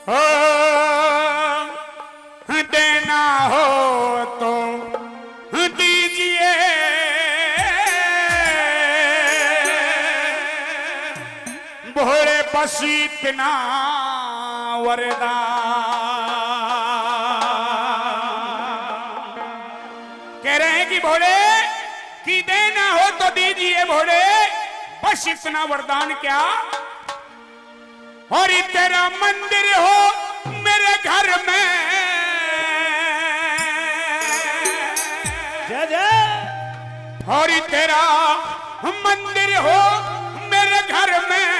हो देना हो तो दीजिए, भोले बस इतना वरदान। कह रहे हैं कि भोले कि देना हो तो दीजिए भोले, बस इतना वरदान क्या, और तेरा मंदिर हो मेरे घर में, जय जय, और तेरा मंदिर हो मेरे घर में,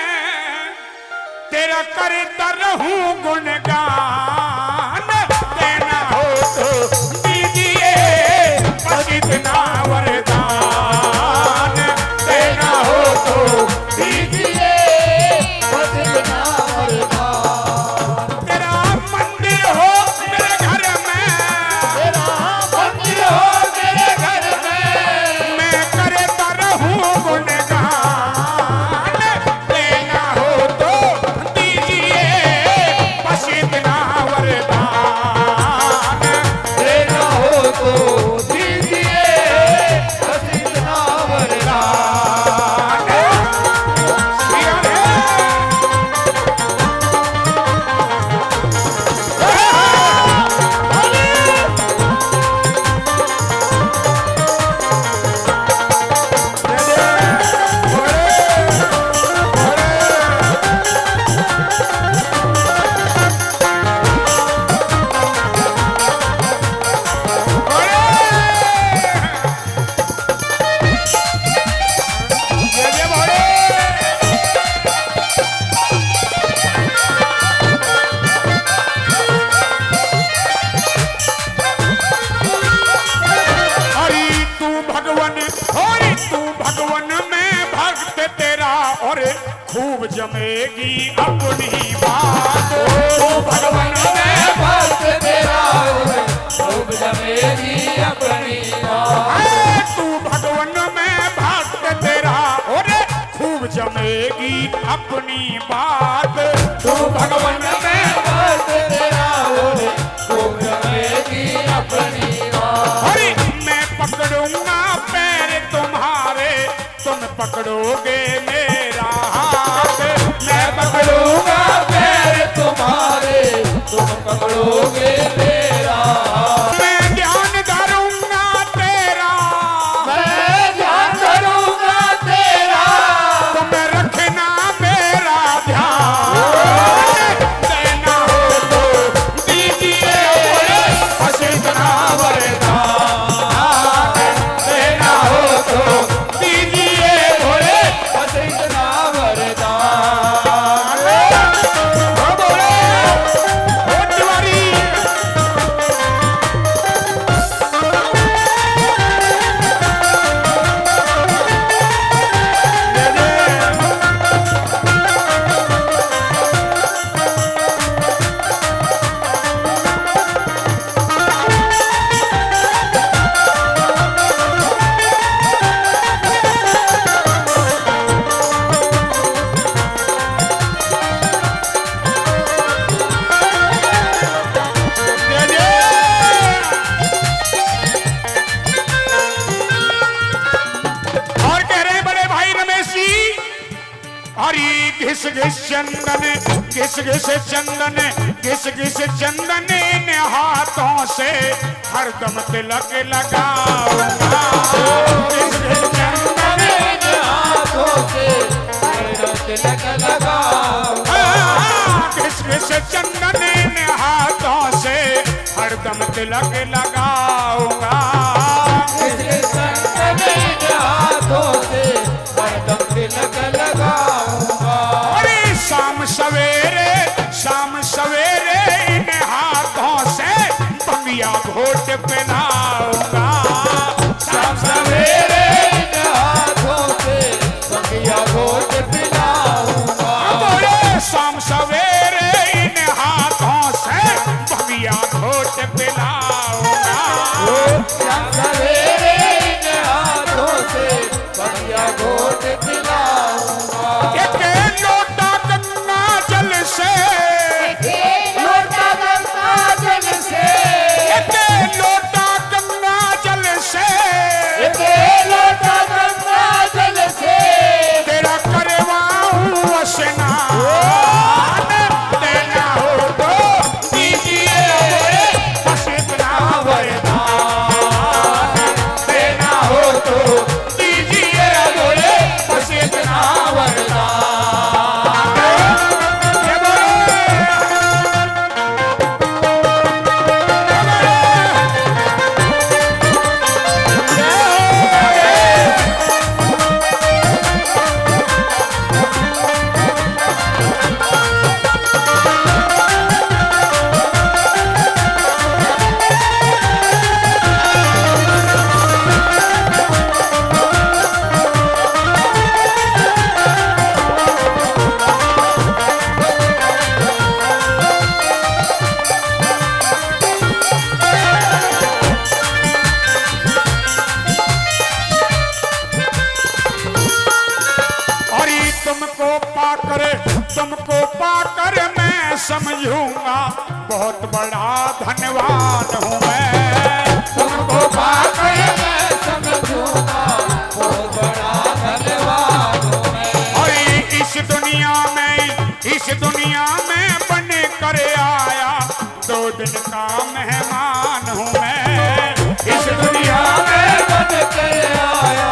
तेरा करता रहूं गुणगान। देना हो तो दीजिए बस इतना वरदान, देना हो तो दीजिए बस इतना वरदान। तेरा मंदिर हो मेरे घर में, तेरा मंदिर हो मेरे घर में, मैं करता रहूं गुणगान। देना हो तो दीजिए बस इतना वरदान, देना हो तो दीजिए बस इतना वरदान। खूब जमेगी अपनी बात, तू भगवान में भक्त तेरा खूब जमेगी अपनी बात। तू भगवान में भक्त तेरा और खूब जमेगी अपनी बात, तू भगवान में भक्त तेरा खूब जमेगी अपनी बात। अरे मैं पकड़ूंगा पैर तुम्हारे, तुम पकड़ोगे मेरा हाथ, मैं पकड़ूंगा पैर तुम्हारे, तुम पकड़ोगे मेरा हाथ। मैं ध्यान धरूंगा तेरा, मैं ध्यान करूंगा तेरा, तुम रखना मेरा ध्यान। देना हो तो दीजिए बस इतना वरदान, देना हो तो दीजिए भोले बस इतना वरदान। हो भोले हो तिवारी। और कह रहे हैं बड़े भाई रमेश जी, हरी घिस घिस चंदन, घिस घिस चंदन, घिस घिस चंदन इन हाथों से हरदम तिलक लगाऊंगा। घिस घिस चंदन इन हाथों से हरदम तिलक लगाऊंगा। घिस घिस चंदन इन हाथों से हरदम तिलक लगाऊंगा। इस संतन इन हाथों से हरदम तिलक लगाऊंगा। अरे शाम सवेरे इन हाथों से बंगिया घोट पहनाऊंगा। शाम सवेरे इन हाथों से बंगिया घोट पिलाऊंगा। बोले शाम सवेरे इन हाथों से बंगिया घोट पिलाऊंगा। शाम सवेरे इन हाथों से बंगिया घोट पिलाऊंगा। एक लोटा गंगा जल से वरदान, देना हो तो दीजिए बस इतना वरदान, देना हो तो दीजिए बोले बस इतना वरदान। ये बोले तुमको पाकर मैं समझूंगा बहुत बड़ा धन्यवाद हूँ मैं। तुमको पाकर मैं समझूंगा बहुत बड़ा धन्यवाद हूँ मैं। और इस दुनिया में बन कर आया 2 दिन का मेहमान हूँ मैं। इस दुनिया में बन कर आया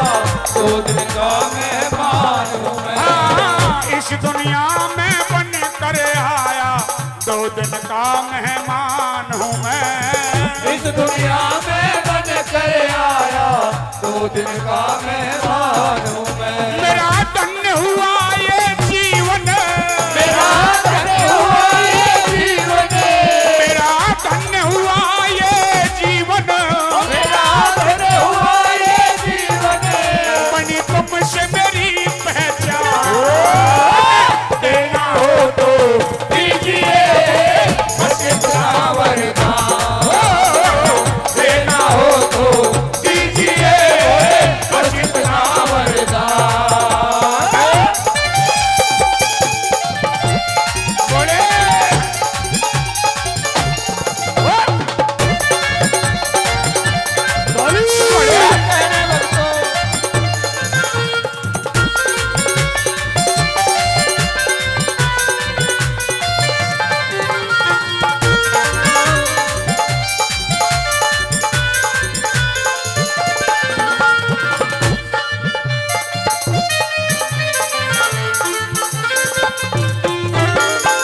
2 दिन का मेहमान हूँ मैं। इस दुनिया में बन कर आया 2 दिन का मेहमान हूँ मैं। इस दुनिया में बन कर आया 2 दिन का मेहमान हूँ मैं। मेरा धन्य हुआ ये जीवन, मेरा धन्य हुआ ये जीवन, मेरा धन्य हुआ ये जीवन, मेरा धन्य हुआ ये जीवन। बनी तुमसे मेरी पहचान, देना हो तो दीजिए बस इतना वरदान, देना हो तो दीजिए बस इतना वरदान। बोले कहने लगो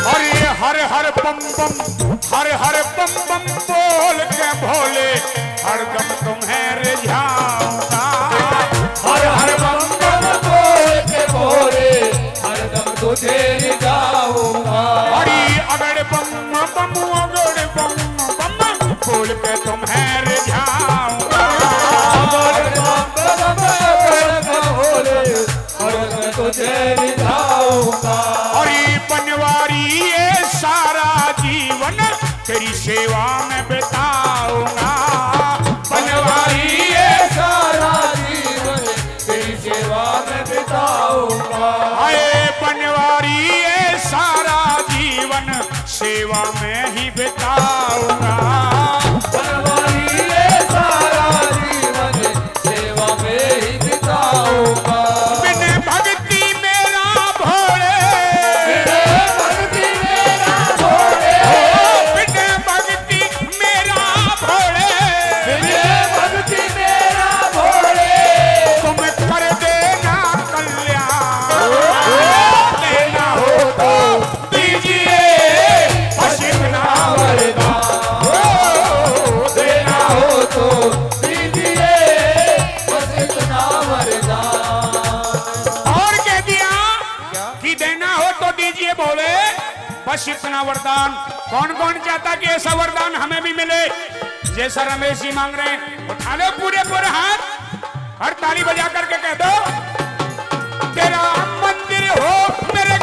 और ये हर हर बम बम बोल के भोले हरदम तुम्हें रिझाऊंगा। हर बम बम बोल के बोले हरदम तुझे रिझाऊंगा। और ये अगड़ बम अगड़ बम बोल के तुम्हें रिझाऊंगा। तुझे रिझाऊंगा। और ये बनवारी ये सारा जीवन तेरी सेवा में बिताऊंगा। बनवारी ये सारा जीवन तेरी सेवा में बिताऊंगा। आए बनवारी ये सारा जीवन सेवा में ही बिताऊंगा। बनवारी ये सारा जीवन सेवा में ही बिताऊंगा। बिन भक्ति मेरा भोले, भक्ति मेरा भोले, बिन भक्ति मेरा भोले, भक्ति मेरा भोले। तुम कर देना कल्याण, देना हो तो दीजिए बस इतना वरदान, देना हो तो दीजिए बस इतना वरदान। और कह दिया कि देना हो तो दीजिए बोले बस इतना वरदान। कौन कौन चाहता कि ऐसा वरदान हमें भी मिले जैसा रमेश जी मांग रहे हैं? उठा लो पूरे पूरे हाथ और ताली बजा करके कह दो तेरा मंदिर हो मेरे